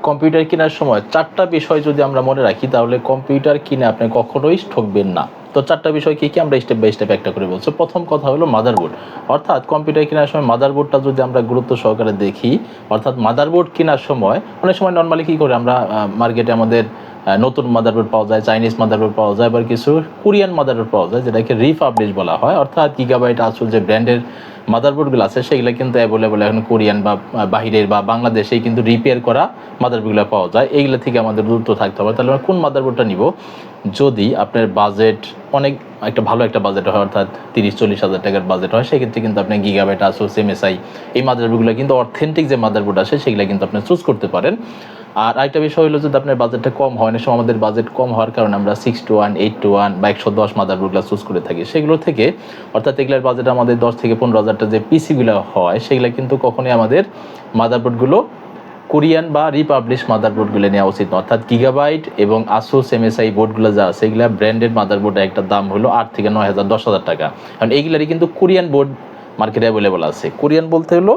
Computer কেনার সময় 4টা বিষয় যদি আমরা মনে রাখি তাহলে কম্পিউটার কিনে আপনি কখনোই ঠকবেন না। তো 4টা বিষয় কী কী আমরা স্টেপ বাই স্টেপ একটা করে বলছি। প্রথম কথা হলো মাদারবোর্ড, অর্থাৎ কম্পিউটার কেনার সময় মাদারবোর্ডটা যদি আমরা গুরুত্ব সহকারে দেখি, অর্থাৎ মাদারবোর্ড কেনার সময় অনেক সময় নর্মালি কী করে আমরা মার্কেটে আমাদের নতুন মাদারবোর্ড পাওয়া যায়, চাইনিজ মাদারবোর্ড পাওয়া যায়, আবার কিছু কোরিয়ান মাদারবোর্ড পাওয়া যায় যেটাকে রিপাবলিশ বলা হয়। অর্থাৎ গিগাবাইট আসল যে ব্র্যান্ডের মাদারবোর্ডগুলো আছে সেগুলো কিন্তু অ্যাভেলেবল এখন কোরিয়ান বা বাহিরের বা বাংলাদেশেই কিন্তু রিপেয়ার করা মাদারবোর্ডগুলো পাওয়া যায়। এইগুলো থেকে আমাদের দূরত্ব থাকতে হবে। তাহলে আমরা কোন মাদারবোর্ডটা নিব? যদি আপনার বাজেট অনেক একটা ভালো একটা বাজেট হয়, অর্থাৎ 30-40 হাজার টাকার বাজেট হয়, সেক্ষেত্রে কিন্তু আপনি গিগাবাইট, আসুস, এমএসআই এই মাদারবোর্ডগুলো কিন্তু অথেন্টিক যে মাদারবোর্ড আছে সেগুলো কিন্তু আপনি চুজ করতে পারেন। আর আরেকটা বিষয় হলো যদি আপনার বাজেটটা কম হয়, অনেক সময় আমাদের বাজেট কম হওয়ার কারণে আমরা 6-1, 8-1 বা 110 মাদারবোর্ডগুলো চুজ করে থাকি। সেগুলো থেকে অর্থাৎ এগুলোর বাজেট আমাদের 10 থেকে 15 হাজারটা যে পিসিগুলো হয় সেগুলো কিন্তু কখনোই আমাদের মাদারবোর্ডগুলো কোরিয়ান বা রিপাবলিশ মাদারবোর্ডগুলো নেওয়া উচিত না। অর্থাৎ গিগাবাইট এবং আসুস, এমএসআই বোর্ডগুলো যা আছে এগুলো ব্র্যান্ডেড মাদারবোর্ডের একটা দাম হলো 8 থেকে 9 হাজার, 10 হাজার টাকা। কারণ এইগুলারই কিন্তু কোরিয়ান বোর্ড মার্কেটে অ্যাভেলেবল আছে। কোরিয়ান বলতে হলো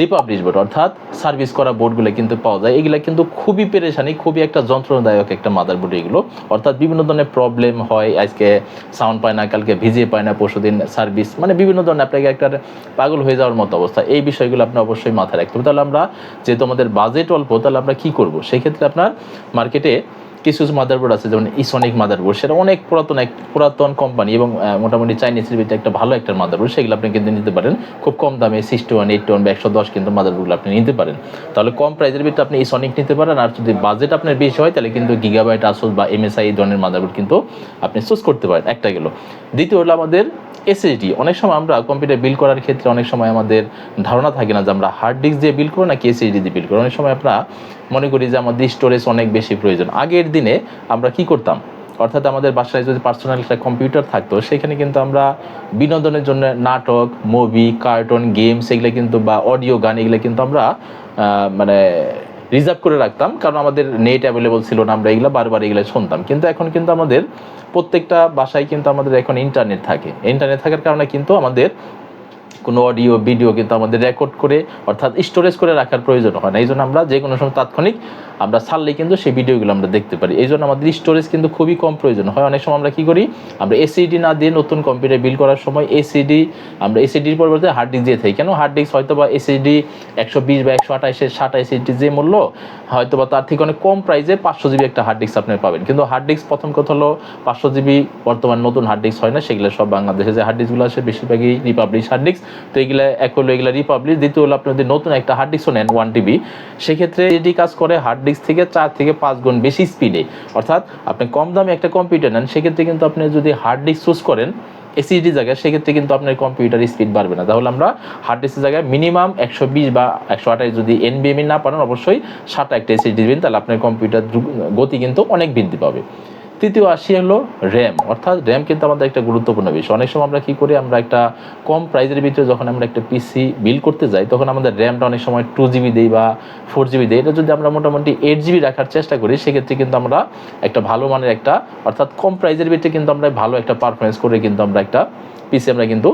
রিপাবলিশ বোর্ড, অর্থাৎ সার্ভিস করা বোর্ডগুলো কিন্তু পাওয়া যায়। এগুলো কিন্তু খুবই পেরেশানি, খুবই একটা যন্ত্রণাদায়ক একটা মাদারবোর্ড এগুলো। অর্থাৎ বিভিন্ন ধরনের প্রবলেম হয়, আজকে সাউন্ড পায় না, কালকে ভিজিয়ে পায় না, পরশুদিন সার্ভিস, মানে বিভিন্ন ধরনের আপনাকে একটা পাগল হয়ে যাওয়ার মতো অবস্থা। এই বিষয়গুলো আপনি অবশ্যই মাথায় রাখতে হবে। তাহলে আমরা যেহেতু আমাদের বাজেট অল্প, তাহলে আমরা কী করবো? সেই ক্ষেত্রে আপনার মার্কেটে কিছু মাদারবোর্ড আছে যেমন ইসনিক মাদারবোর্ড, সেটা অনেক পুরাতন কোম্পানি এবং মোটামুটি চাইনিজের ভিতরে একটা ভালো একটা মাদারবোর্ড, সেগুলো আপনি কিন্তু নিতে পারেন খুব কম দামে। 61, 81 বা 110 কিন্তু মাদারবোর্ডগুলো আপনি নিতে পারেন। তাহলে কম প্রাইসের ভিতরে আপনি ইসনিক নিতে পারেন। আর যদি বাজেট আপনার বেশি হয় তাহলে কিন্তু গিগাবাইট, আসুস বা এমএসআই এই ধরনের মাদারবোর্ড কিন্তু আপনি চুজ করতে পারেন। একটা গেল। দ্বিতীয় হলো আমাদের এসএসডি। অনেক সময় আমরা কম্পিউটার বিল করার ক্ষেত্রে অনেক সময় আমাদের ধারণা থাকে না যে আমরা হার্ড ডিস্ক দিয়ে বিল করবো নাকি এসএসডি দিয়ে বিল করবো। অনেক সময় আমরা মনে করি যে আমাদের স্টোরেজ অনেক বেশি প্রয়োজন। আগের দিনে আমরা কি করতাম? অর্থাৎ আমাদের বাসায় যদি পার্সোনাল একটা কম্পিউটার থাকতো সেখানে কিন্তু আমরা বিনোদনের জন্য নাটক, মুভি, কার্টুন, গেমস এগুলো কিন্তু বা অডিও গান এগুলো কিন্তু আমরা মানে রিজার্ভ করে রাখতাম, কারণ আমাদের নেট অ্যাভেলেবল ছিল না, আমরা এগুলো বারবার এগুলো শুনতাম। কিন্তু এখন কিন্তু আমাদের প্রত্যেকটা বাসায় কিন্তু আমাদের এখন ইন্টারনেট থাকে। ইন্টারনেট থাকার কারণে কিন্তু আমাদের কোনো অডিও ভিডিও কিন্তু আমাদের রেকর্ড করে অর্থাৎ স্টোরেজ করে রাখার প্রয়োজন হয় না। এই জন্য আমরা যে কোনো সময় তাৎক্ষণিক আমরা ছাড়লেই কিন্তু সেই ভিডিওগুলো আমরা দেখতে পারি। এই জন্য আমাদের স্টোরেজ কিন্তু খুবই কম প্রয়োজন হয়। অনেক সময় আমরা কী করি? আমরা এসিডি না দিয়ে নতুন কম্পিউটার বিল করার সময় আমরা এসিডির পরিবর্তে হার্ড ডিস্ক দিয়ে থাকি। কেন? হার্ড ডিস্ক হয়তো বা এসিডি 120 বা 128 এসিডি যে মূল্য, হয়তো বা তার থেকে অনেক কম প্রাইসে 500 জিবি একটা হার্ড ডিস্ক আপনি পাবেন। কিন্তু হার্ড ডিস্ক প্রথম কথা হলো 500 জিবি বর্তমান নতুন হার্ড ডিস্ক হয় না, সেগুলো সব বাংলাদেশে যে হার্ড ডিস্কগুলো আসে বেশিরভাগই রিপাবলিশ হার্ড ডিস্ক। তো এগুলো এক হলো এগুলো রিপাবলিশ। দ্বিতীয় হলো আপনি যদি নতুন একটা হার্ড ডিস্কও নেন 1 টিবি, সেক্ষেত্রে এটি কাজ করে হার্ড ডিস্ক থেকে 4 থেকে 5 গুণ বেশি স্পিডে। অর্থাৎ আপনি কম দামে একটা কম্পিউটার নেন, সেক্ষেত্রে কিন্তু আপনি যদি হার্ড ডিস্ক চুজ করেন এসএসডি জায়গায়, সেক্ষেত্রে কিন্তু আপনার কম্পিউটার স্পিড বাড়বে না। তাহলে আমরা হার্ড ডিস্কের জায়গায় মিনিমাম 120 বা 128 যদি এনবিএমই না পারেন, অবশ্যই 7টা একটা এসএসডি দিবেন, তাহলে আপনার কম্পিউটার গতি কিন্তু অনেক বৃদ্ধি পাবে। তৃতীয় আসি হলো র্যাম। অর্থাৎ র্যাম কিন্তু আমাদের একটা গুরুত্বপূর্ণ বিষয়। অনেক সময় আমরা কী করি? আমরা একটা কম প্রাইসের ভিতরে যখন আমরা একটা পিসি বিল করতে যাই তখন আমাদের র্যামটা অনেক সময় 2 জিবি দেই বা 4 জিবি দেই। এটা যদি আমরা মোটামুটি 8 জিবি রাখার চেষ্টা করি, সেক্ষেত্রে কিন্তু আমরা একটা ভালো মানের একটা অর্থাৎ কম প্রাইসের ভিতরে কিন্তু আমরা ভালো একটা পারফরমেন্স করে কিন্তু আমরা একটা পিসি আমরা কিন্তু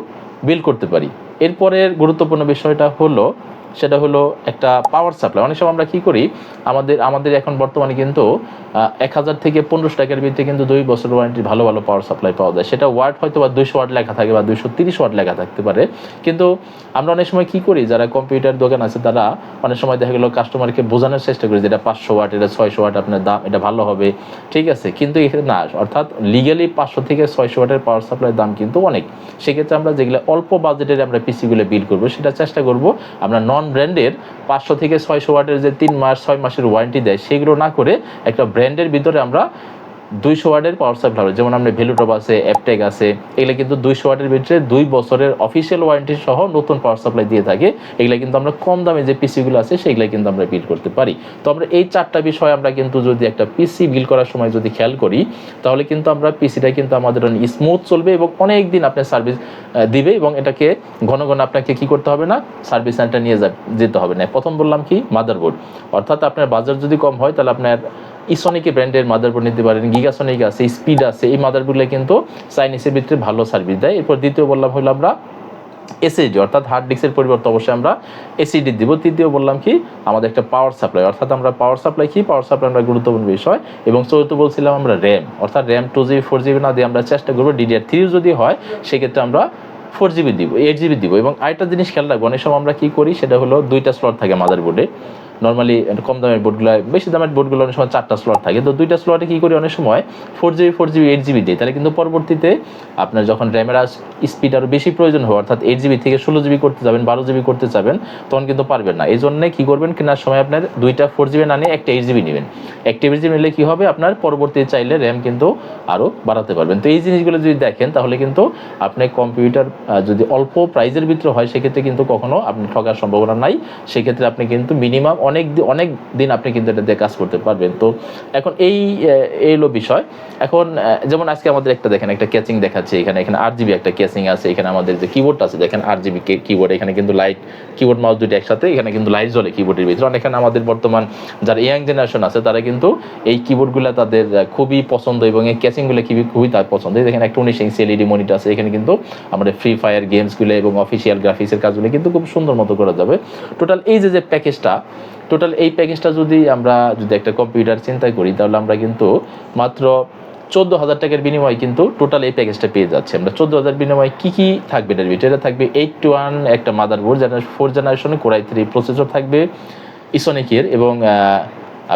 বিল করতে পারি। এরপরের গুরুত্বপূর্ণ বিষয়টা হলো সেটা হলো একটা পাওয়ার সাপ্লাই। অনেক সময় আমরা কী করি? আমাদের এখন বর্তমানে কিন্তু 1000 থেকে 1500 টাকার ভিতরে কিন্তু 2 বছর ওয়ারেন্টি ভালো পাওয়ার সাপ্লাই পাওয়া যায়। সেটা ওয়াট হয়তো বা 200 ওয়াট লেখা থাকে বা 230 ওয়াট লেখা থাকতে পারে। কিন্তু আমরা অনেক সময় কী করি? যারা কম্পিউটার দোকান আছে তারা অনেক সময় দেখা গেলো কাস্টমারকে বোঝানোর চেষ্টা করি যে এটা 500 ওয়াট, এটা 600 ওয়াট, আপনার দাম এটা ভালো হবে, ঠিক আছে। কিন্তু এখানে না, অর্থাৎ লিগালি 500 থেকে 600 ওয়াটের পাওয়ার সাপ্লাইয়ের দাম কিন্তু অনেক। সেক্ষেত্রে আমরা যেগুলো অল্প বাজেটের আমরা পিসিগুলো বিল করবো, সেটা চেষ্টা করবো আমরা নন ব্র্যান্ডের 500 থেকে 600 ওয়াটের যে 3 মাস 6 মাসের ওয়ারেন্টি দেয় সেগুলো না করে একটা ব্র্যান্ডের ভিতরে আমরা 200 ওয়াটের পাওয়ার সাপ্লাই, যেমন আমরা ভ্যালুটপ আছে, অ্যাপটেক আছে, এগুলো কিন্তু 200 ওয়াটের ভিতরে 2 বছরের অফিসিয়াল ওয়ারেন্টি সহ নতুন পাওয়ার সাপ্লাই দিয়ে থাকে। এগুলো কিন্তু আমরা কম দামে যে পিসিগুলো আছে সেগুলো কিন্তু আমরা বিল করতে পারি। তো আমরা এই 4টা বিষয় আমরা কিন্তু যদি একটা পিসি বিল করার সময় যদি খেয়াল করি, তাহলে কিন্তু আমরা পিসিটা কিন্তু আমাদের স্মুথ চলবে এবং অনেক দিন আপনার সার্ভিস দিবে এবং এটাকে ঘন ঘন আপনাকে কি করতে হবে না, সার্ভিস সেন্টার নিয়ে যেতে হবে না। প্রথম বললাম কি? মাদারবোর্ড। অর্থাৎ আপনার বাজার যদি কম হয় তাহলে আপনার ইসনিক ব্র্যান্ডের মাদারবোর্ড নিতে পারেন, গিগাসনিক আছে, স্পিড আছে, এই মাদারবোর্ডগুলো কিন্তু চাইনিজের ভিতরে ভালো সার্ভিস দেয়। এরপর দ্বিতীয় বললাম হলো আমরা এসএসডি অর্থাৎ হার্ড ডিস্কের পরিবর্তে অবশ্যই আমরা এসএসডি দিব। তৃতীয় বললাম কি আমাদের একটা পাওয়ার সাপ্লাই, অর্থাৎ আমরা পাওয়ার সাপ্লাই কি পাওয়ার সাপ্লাই আমরা গুরুত্বপূর্ণ বিষয়। এবং চতুর্থ বলছিলাম আমরা র্যাম, অর্থাৎ র্যাম 2GB 4GB না দিয়ে আমরা চেষ্টা করবো DDR3 যদি হয় সেক্ষেত্রে আমরা 4GB দিব, 8GB দিব। এবং আরেকটা জিনিস খেয়াল রাখবো, অনেক সময় আমরা কী করি সেটা হলো 2টা স্লট থাকে মাদারবোর্ডে। নর্মালি কম দামের বোর্ডগুলো, বেশি দামের বোর্ডগুলো অনেক সময় 4টা স্লট থাকে। তো 2টা স্লটে কী করি অনেক সময় 4GB 8GB দিই, তাহলে কিন্তু পরবর্তীতে আপনার যখন র্যামের স্পিড আরও বেশি প্রয়োজন হবে, অর্থাৎ 8GB থেকে 16GB করতে যাবেন, 12GB করতে যাবেন, তখন কিন্তু পারবেন না। এই জন্যে কী করবেন, কেনার সময় আপনার 2টা 4GB না নিয়ে একটা 8GB নেবেন। একটা 8GB নিলে কী হবে, আপনার পরবর্তী চাইলে র্যাম কিন্তু আরও বাড়াতে পারবেন। তো এই জিনিসগুলো যদি দেখেন তাহলে কিন্তু আপনি কম্পিউটার যদি অল্প প্রাইজের ভিতরে হয় সেক্ষেত্রে কিন্তু কখনো আপনি ঠকার সম্ভাবনা নাই। সেক্ষেত্রে আপনি কিন্তু মিনিমাম অনেক দিন আপনি কিন্তু এটা দিয়ে কাজ করতে পারবেন। তো এখন এই হলো বিষয়। এখন যেমন আজকে আমাদের একটা দেখেন একটা ক্যাচিং দেখাচ্ছে, এখানে 8GB একটা ক্যাচিং আছে। এখানে আমাদের যে কিবোর্ডটা আছে দেখেন 8GB কিবোর্ড, এখানে কিন্তু লাইট কিবোর্ড মাউস দুটো একসাথে, এখানে কিন্তু লাইট জ্বলে কিবোর্ডের ভিতরে। এখানে আমাদের বর্তমান যারা ইয়াং জেনারেশন আছে তারা কিন্তু এই কিবোর্ডগুলো তাদের খুবই পছন্দ এবং এই ক্যাচিংগুলো খুবই তার পছন্দ। দেখেন একটা 19 ইঞ্চি LED মনিটর আছে, এখানে কিন্তু আমাদের ফ্রি ফায়ার গেমসগুলো এবং অফিসিয়াল গ্রাফিক্সের কাজগুলো কিন্তু খুব সুন্দর মতো করা যাবে। টোটাল এই যে এই প্যাকেজটা যদি একটা কম্পিউটার চিন্তা করি তাহলে আমরা কিন্তু মাত্র 14,000 টাকার বিনিময়ে কিন্তু টোটাল এই প্যাকেজটা পেয়ে যাচ্ছে। আমরা 14,000 বিনিময়ে কী থাকবে এটার ভিতরে? এটা থাকবে 8-1 একটা মাদারবোর্ড, যেটা 4 জেনারেশনে Core i3 প্রসেসর থাকবে ইসোনিকের, এবং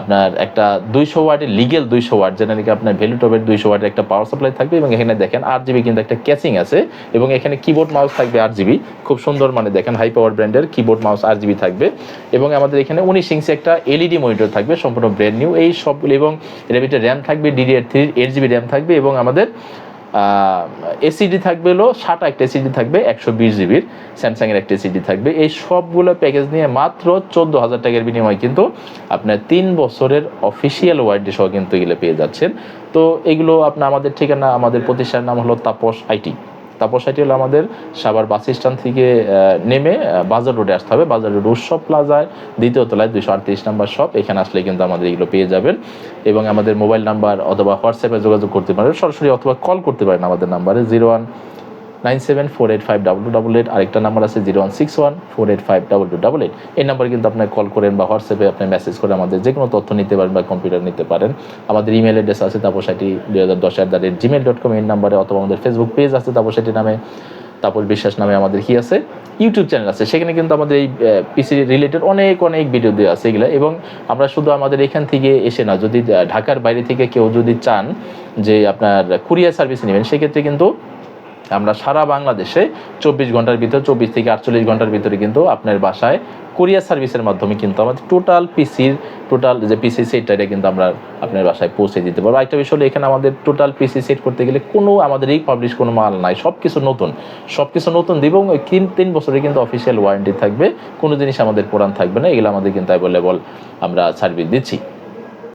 আপনার একটা 200 ওয়াটের লিগেল 200 ওয়াট, যেটা নাকি আপনার ভ্যালুটপের 200 ওয়াটের একটা পাওয়ার সাপ্লাই থাকবে। এবং এখানে দেখেন 8GB কিন্তু একটা ক্যাচিং আছে, এবং এখানে কিবোর্ড মাউস থাকবে 8GB, খুব সুন্দর, মানে দেখেন হাই পাওয়ার ব্র্যান্ডের কিবোর্ড মাউস 8GB থাকবে। এবং আমাদের এখানে 19 ইঞ্চি একটা LED মনিটর থাকবে, সম্পূর্ণ ব্র্যান্ড নিউ এই সবগুলো। এবং এর ভিতরে র্যাম থাকবে DDR3 8GB র্যাম থাকবে, এবং আমাদের এসিডি থাকবে হলো 60 একটা এসিডি থাকবে 120GB স্যামসাংয়ের একটা এসিডি থাকবে। এই সবগুলো প্যাকেজ নিয়ে মাত্র 14,000 টাকার বিনিময়ে কিন্তু আপনার 3 বছরের অফিসিয়াল ওয়ারেন্টি সহ কিন্তু এগুলো পেয়ে যাচ্ছেন। তো এগুলো আপনার আমাদের ঠিকানা, আমাদের প্রতিষ্ঠানের নাম হলো তাপস আইটি। তাপস আইটি হলো আমাদের সাভার বাস স্ট্যান্ড থেকে নেমে বাজার রোডে আসতে হবে। বাজার রোড উৎসব প্লাজায় 2য় তলায় 238 নম্বর শপ, এখানে আসলে কিন্তু আমাদের এগুলো পেয়ে যাবেন। এবং আমাদের মোবাইল নাম্বার অথবা হোয়াটসঅ্যাপে যোগাযোগ করতে পারেন সরাসরি, অথবা কল করতে পারেন আমাদের নাম্বারে 0197485288। আরেকটা নাম্বার আছে 0161485288। এই নাম্বারে কিন্তু আপনি কল করেন বা হোয়াটসঅ্যাপে আপনি মেসেজ করে আমাদের যে কোনো তথ্য নিতে পারেন বা কম্পিউটার নিতে পারেন। আমাদের ইমেল অ্যাড্রেস আছে taposaiti2010@gmail.com এই নাম্বারে, অথবা আমাদের ফেসবুক পেজ আছে তাপসাইটি নামে, তাপস বিশ্বাস নামে আমাদের কি আছে ইউটিউব চ্যানেল আছে, সেখানে কিন্তু আমাদের এই পিসি রিলেটেড অনেক ভিডিও দেওয়া আছে এগুলো। এবং আমরা শুধু আমাদের এখান থেকে এসে না, যদি ঢাকার বাইরে থেকে কেউ যদি চান যে আপনার কুরিয়ার সার্ভিস নেবেন, সেক্ষেত্রে কিন্তু আমরা সারা বাংলাদেশে 24 ঘন্টার ভিতরে 24 থেকে 48 ঘন্টার ভিতরে কিন্তু আপনার বাসায় কুরিয়ার সার্ভিসের মাধ্যমে কিন্তু আমাদের টোটাল যে পিসি সেটটা এটা কিন্তু আমরা আপনার বাসায় পৌঁছে দিতে পারবো। একটা বিষয় হলো এখানে আমাদের টোটাল পিসি সেট করতে গেলে কোনো আমাদের এই পাবলিশ কোনো মাল নাই, সব কিছু নতুন দিব। এবং 3 বছরের কিন্তু অফিসিয়াল ওয়ারেন্টি থাকবে, কোনো জিনিস আমাদের পুরান থাকবে না। এগুলো আমাদের কিন্তু অ্যাভেলেবল আমরা সার্ভিস দিচ্ছি।